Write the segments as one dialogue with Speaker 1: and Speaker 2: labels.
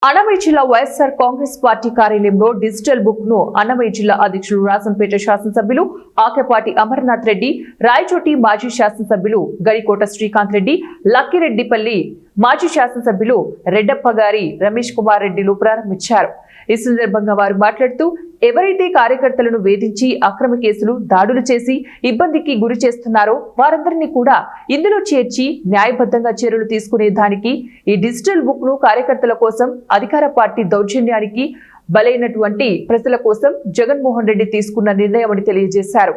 Speaker 1: అన్నమయ్య జిల్లా వైఎస్ఆర్ కాంగ్రెస్ పార్టీ కార్యాలయంలో digital book ను అన్నమయ్య జిల్లా అధ్యక్షులు రాజంపేట శాసనసభ్యులు ఆకేపాటి అమర్నాథ్ రెడ్డి, రాయచోటి మాజీ శాసనసభ్యులు గడికోట శ్రీకాంత్ రెడ్డి, లక్కిరెడ్డిపల్లి మాజీ శాసనసభ్యులు రెడ్డప్పగారి రమేష్ కుమార్ రెడ్డిలు ప్రారంభించారు. ఈ సందర్భంగా వారు మాట్లాడుతూ ఎవరైతే కార్యకర్తలను వేధించి అక్రమ కేసులు, దాడులు చేసి ఇబ్బందికి గురి చేస్తున్నారో వారందరినీ కూడా ఇందులో చేర్చి న్యాయబద్ధంగా చర్యలు తీసుకునే దానికి ఈ డిజిటల్ బుక్ ను కార్యకర్తల కోసం, అధికార పార్టీ దౌర్జన్యానికి బలైనటువంటి ప్రజల కోసం జగన్మోహన్ రెడ్డి తీసుకున్న నిర్ణయమని తెలియజేశారు.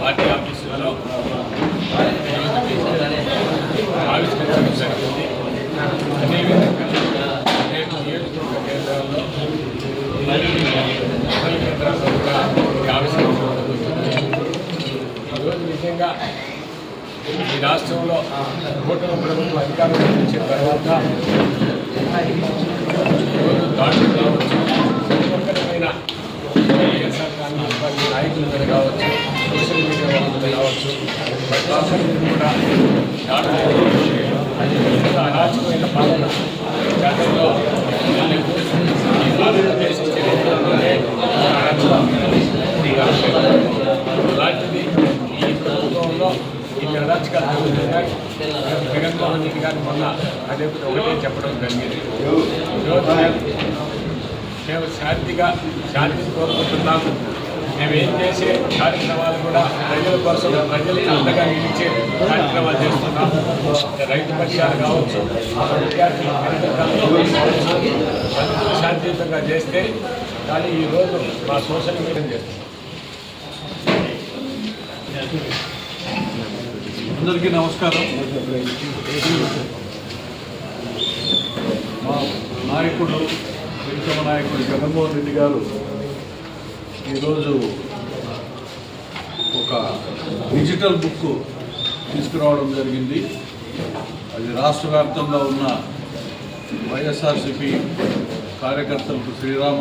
Speaker 2: పార్టీ ఆఫీసులలో ఆవిష్కరించడం జరిగింది. అదేవిధంగా రేపు నియోజకవర్గ కేంద్రాల్లో మండల కేంద్రాల్లో కూడా ఆవిష్కరించడం జరుగుతుంది. ఈరోజు నిజంగా ఈ రాష్ట్రంలో కూటమి ప్రభుత్వం అధికారంలోకి వచ్చిన తర్వాత ఈరోజు దాడులు కావచ్చు, ఒక్కొక్కరిపైన వైఎస్ఆర్ కాంగ్రెస్ పార్టీ నాయకుల మీద కావచ్చు, సోషల్ మీడియా వాళ్ళ మీద కావచ్చు, ప్రతి ఒక్కరి కూడా అరాచకమైన పాలన గతంలో ఆంధ్రప్రదేశ్ చరిత్రలోనే అలాంటిది ఈ ప్రభుత్వంలో ఇన్ని అరాచకాలు జరుగుతున్నాయి. జగన్మోహన్ రెడ్డి గారు మొన్న అదే ఒకటే చెప్పడం జరిగింది. ఈరోజు మేము శాంతిని కోరుకుంటున్నాము. మేము ఏం చేసే కార్యక్రమాలు కూడా ప్రజల కోసం, ప్రజలకు అండగా నిలిచే కార్యక్రమాలు చేస్తున్నాము. రైతు పక్షాలు కావచ్చు, విద్యార్థులు కావచ్చు, శాంతియుతంగా చేస్తే కానీ ఈరోజు మా సోషల్ మీడియా చేస్తాం.
Speaker 3: అందరికీ నమస్కారం. మా నాయకుడు, ప్రియతమ నాయకుడు జగన్మోహన్ రెడ్డి గారు ఈరోజు ఒక డిజిటల్ బుక్ తీసుకురావడం జరిగింది. అది రాష్ట్ర వ్యాప్తంగా ఉన్న వైఎస్ఆర్సీపీ కార్యకర్తలకు శ్రీరామ